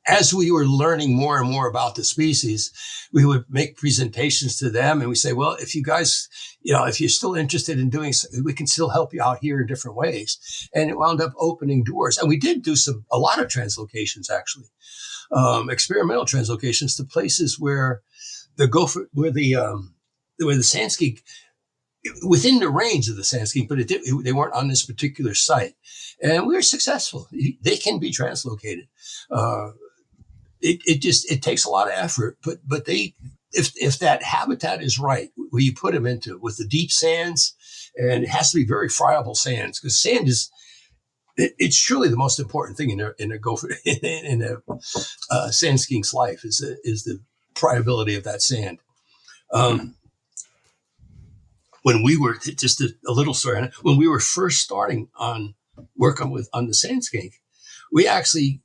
As we were learning more and more about the species, we would make presentations to them, and we say, well, if you guys, if you're still interested in doing so, we can still help you out here in different ways. And it wound up opening doors. And we did do a lot of translocations, actually, experimental translocations to places where the gopher, where the sand skink, within the range of the sand skink, but they weren't on this particular site. And we were successful. They can be translocated. It takes a lot of effort, but if that habitat is right, where you put them into with the deep sands, and it has to be very friable sands, because sand it's truly the most important thing in a gopher, in a sand skink's life is the friability of that sand. When we were, just a little story, when we were first starting on work on the sand skink, we asked a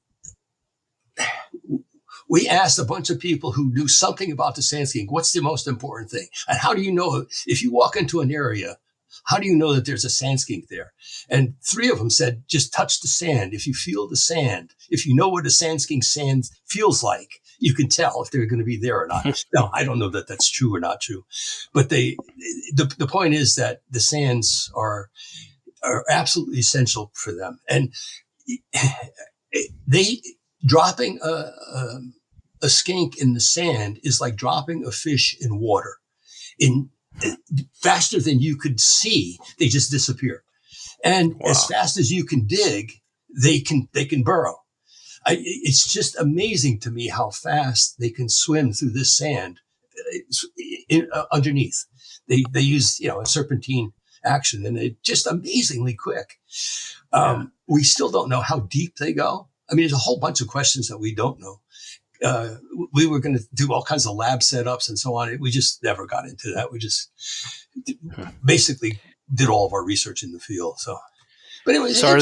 bunch of people who knew something about the sand skink, what's the most important thing? And how do you know, if you walk into an area, how do you know that there's a sand skink there? And 3 of them said, just touch the sand. If you feel the sand, if you know what a sand skink sand feels like, you can tell if they're going to be there or not. Now, I don't know that that's true or not true, but the point is that the sands are absolutely essential for them. And dropping a skink in the sand is like dropping a fish in water. Faster than you could see, they just disappear. And as fast as you can dig, they can burrow. It's just amazing to me how fast they can swim through this sand underneath. They use a serpentine action, and they're just amazingly quick. We still don't know how deep they go. I mean, there's a whole bunch of questions that we don't know. We were going to do all kinds of lab setups and so on. We just never got into that. We just basically did all of our research in the field. So, but anyway, so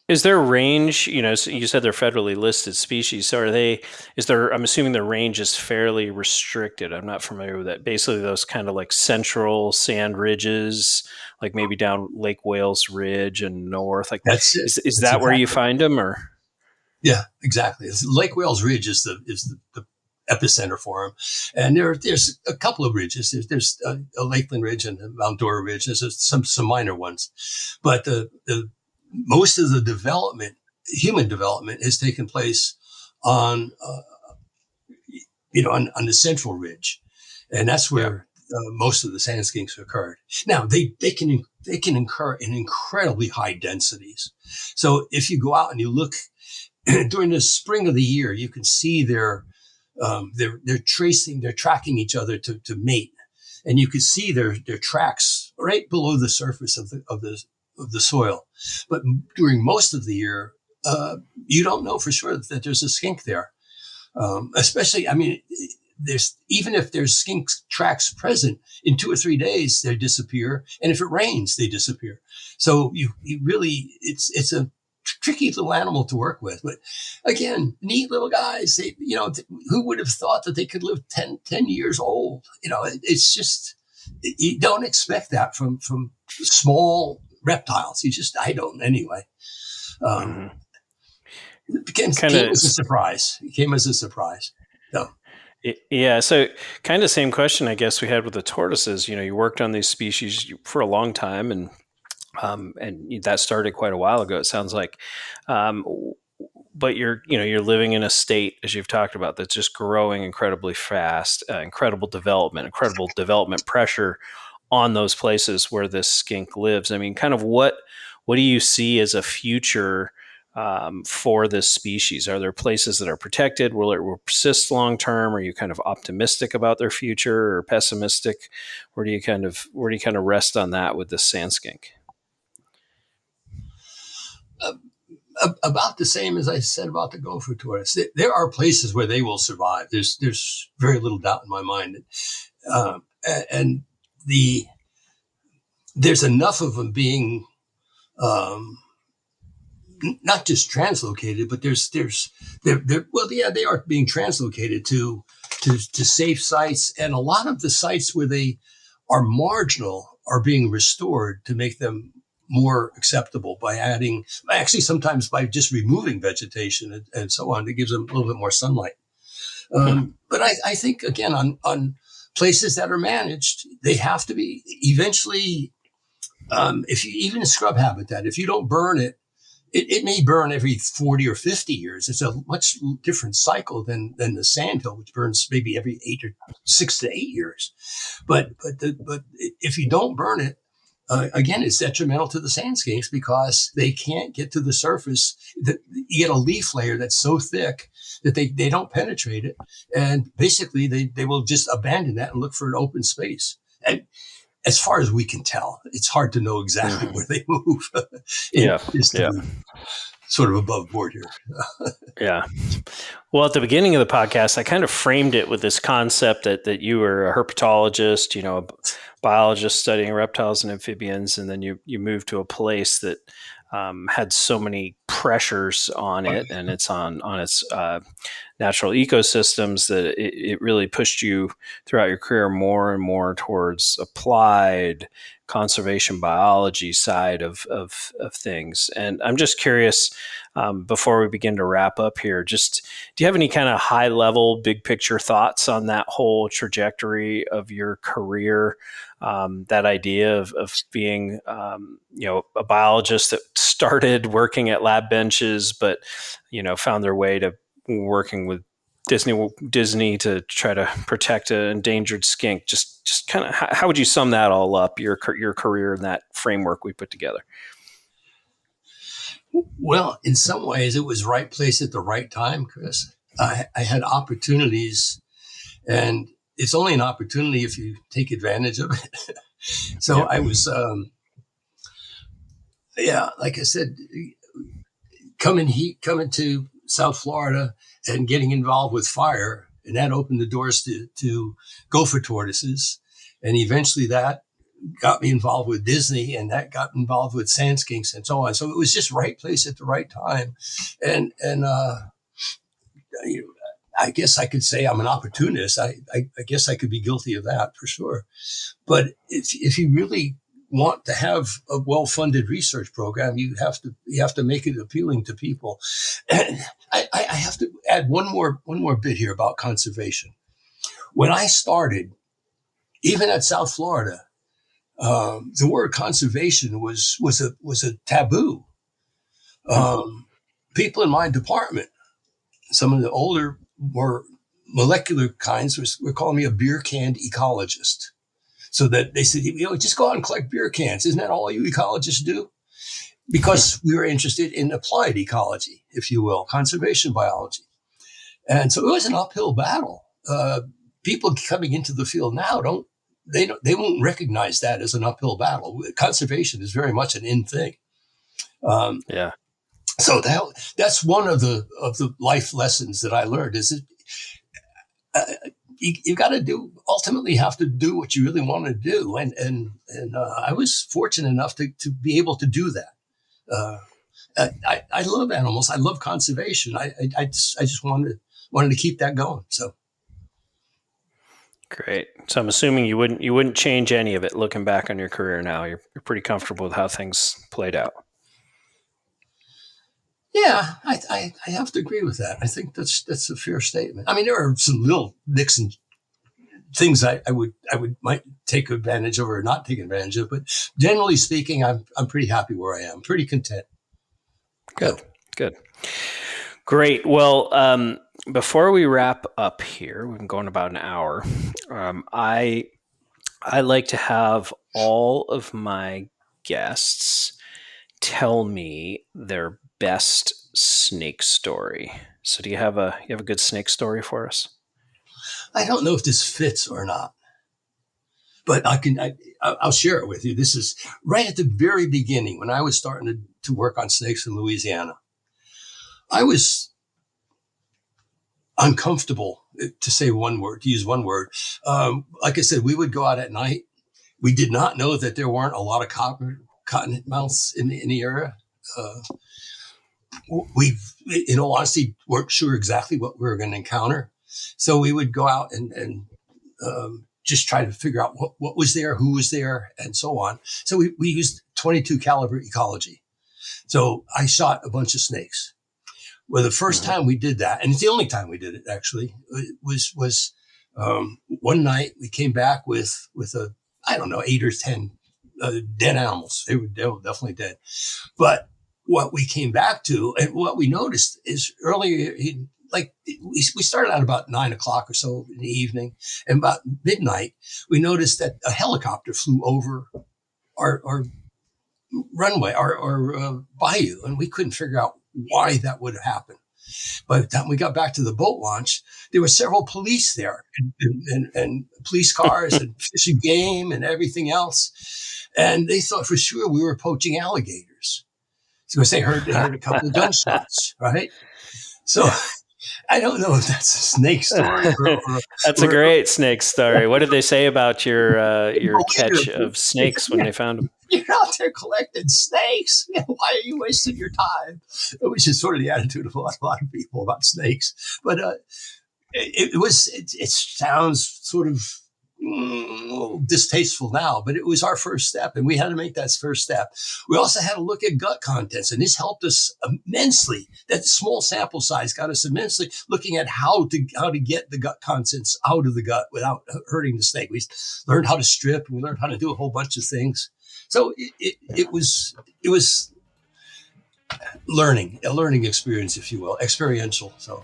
is there a range? So you said they're federally listed species. So I'm assuming the range is fairly restricted. I'm not familiar with that. Basically, those kind of like central sand ridges, like maybe down Lake Wales Ridge and north. Like that's it. Is that where you find them, or? Yeah, exactly. Lake Wales Ridge is the epicenter for them, and there's a couple of ridges. There's a Lakeland Ridge and a Mount Dora Ridge. There's some minor ones, but the most of the human development, has taken place on the central ridge, and that's where most of the sand skinks occurred. Now they can occur in incredibly high densities. So if you go out and you look during the spring of the year, you can see they're tracking each other to mate, and you can see their tracks right below the surface of the soil. But during most of the year, you don't know for sure that there's a skink there. Especially, I mean, even if there's skink tracks present, in 2 or 3 days they disappear, and if it rains, they disappear. So you really, it's a tricky little animal to work with. But again, neat little guys. They, who would have thought that they could live 10 years old? It's just, you don't expect that from small reptiles. I don't anyway. It came as a surprise. It came as a surprise. No. Yeah. So kind of same question, I guess, we had with the tortoises. You worked on these species for a long time, and that started quite a while ago, it sounds like. But you're living in a state, as you've talked about, that's just growing incredibly fast, incredible development pressure on those places where this skink lives. I mean, kind of what do you see as a future for this species? Are there places that are protected? Will it persist long term? Are you kind of optimistic about their future or pessimistic? Where do you kind of rest on that with this sand skink? About the same as I said about the gopher tortoise. There are places where they will survive. There's very little doubt in my mind. And there's enough of them being not just translocated, but they are being translocated to safe sites, and a lot of the sites where they are marginal are being restored to make them more acceptable by sometimes by just removing vegetation and so on. It gives them a little bit more sunlight. But I think, again, on places that are managed, they have to be eventually, if you, even in scrub habitat, if you don't burn it, it may burn every 40 or 50 years. It's a much different cycle than the sandhill, which burns maybe every 6 to 8 years. But if you don't burn it, again, it's detrimental to the sand skinks because they can't get to the surface. You get a leaf layer that's so thick that they don't penetrate it. And basically they will just abandon that and look for an open space. And as far as we can tell, it's hard to know exactly where they move. Sort of above board here. Yeah. Well, at the beginning of the podcast, I kind of framed it with this concept that you were a herpetologist, a biologist studying reptiles and amphibians, and then you moved to a place that had so many pressures on it, and it's on its natural ecosystems that it really pushed you throughout your career more and more towards applied conservation biology side of things. And I'm just curious, before we begin to wrap up here, just do you have any kind of high level, big picture thoughts on that whole trajectory of your career? That idea of being, a biologist that started working at lab benches, but, found their way to working with Disney to try to protect an endangered skink. Just kind of, how would you sum that all up, your career and that framework we put together? Well, in some ways, it was right place at the right time, Chris. I had opportunities, and it's only an opportunity if you take advantage of it. So yeah. I was, like I said, coming to South Florida and getting involved with fire, and that opened the doors to gopher tortoises, and eventually that got me involved with Disney, and that got involved with sand skinks and so on. So it was just right place at the right time, and I guess I could say I'm an opportunist. I guess I could be guilty of that for sure. But if you really want to have a well-funded research program, you have to make it appealing to people. And I have to add one more bit here about conservation. When I started, even at South Florida, the word conservation was a taboo. People in my department, some of the older, more molecular kinds, were calling me a beer can ecologist. So that they said, just go out and collect beer cans. Isn't that all you ecologists do? because we were interested in applied ecology, if you will, conservation biology. And so it was an uphill battle. People coming into the field now they won't recognize that as an uphill battle. Conservation is very much an in thing. Yeah. So that's one of the life lessons that I learned is that you got to ultimately have to do what you really want to do. And I was fortunate enough to be able to do that. I love animals. I love conservation. I just wanted to keep that going. So. Great. So I'm assuming you wouldn't change any of it looking back on your career now. You're pretty comfortable with how things played out. Yeah, I have to agree with that. I think that's a fair statement. I mean, there are some little nicks and things I might take advantage of or not take advantage of, but generally speaking, I'm pretty happy where I am. Pretty content. Good. Great. Well, before we wrap up here, we've been going about an hour. I like to have all of my guests tell me their best snake story. So, do you have a good snake story for us? I don't know if this fits or not, but I'll share it with you. This is right at the very beginning when I was starting to work on snakes in Louisiana. I was uncomfortable, to use one word. Like I said, we would go out at night. We did not know that there weren't a lot of cottonmouths in the area. We, in all honesty, weren't sure exactly what we were going to encounter. So we would go out and just try to figure out what was there, who was there, and so on. So we used 22 caliber ecology. So I shot a bunch of snakes. Well, the first time we did that, and it's the only time we did it actually, was one night we came back with 8 or 10 dead animals. They were definitely dead. But what we came back to and what we noticed is earlier, we started out about 9 o'clock or so in the evening, and about midnight, we noticed that a helicopter flew over our runway, our bayou, and we couldn't figure out why that would happen. By the time we got back to the boat launch, there were several police there and police cars and fishing game and everything else. And they thought for sure we were poaching alligators because they heard a couple of gunshots, right? So I don't know if that's a snake story. That's a great snake story. What did they say about your catch of snakes when they found them? You're out there collecting snakes. Why are you wasting your time? Which is sort of the attitude of a lot of people about snakes. But it sounds sort of distasteful now, but it was our first step, and we had to make that first step. We also had to look at gut contents, and this helped us immensely. That small sample size got us immensely looking at how to get the gut contents out of the gut without hurting the snake. We learned how to strip, and we learned how to do a whole bunch of things. So it was a learning experience, if you will, experiential. So,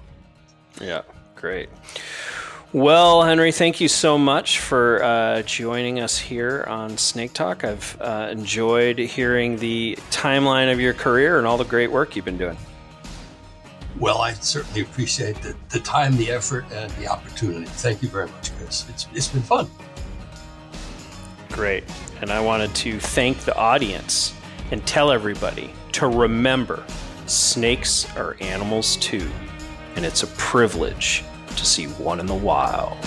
yeah, great. Well, Henry, thank you so much for joining us here on Snake Talk. I've enjoyed hearing the timeline of your career and all the great work you've been doing. Well, I certainly appreciate the time, the effort, and the opportunity. Thank you very much, Chris. It's been fun. Great. And I wanted to thank the audience and tell everybody to remember snakes are animals too, and it's a privilege to see one in the wild.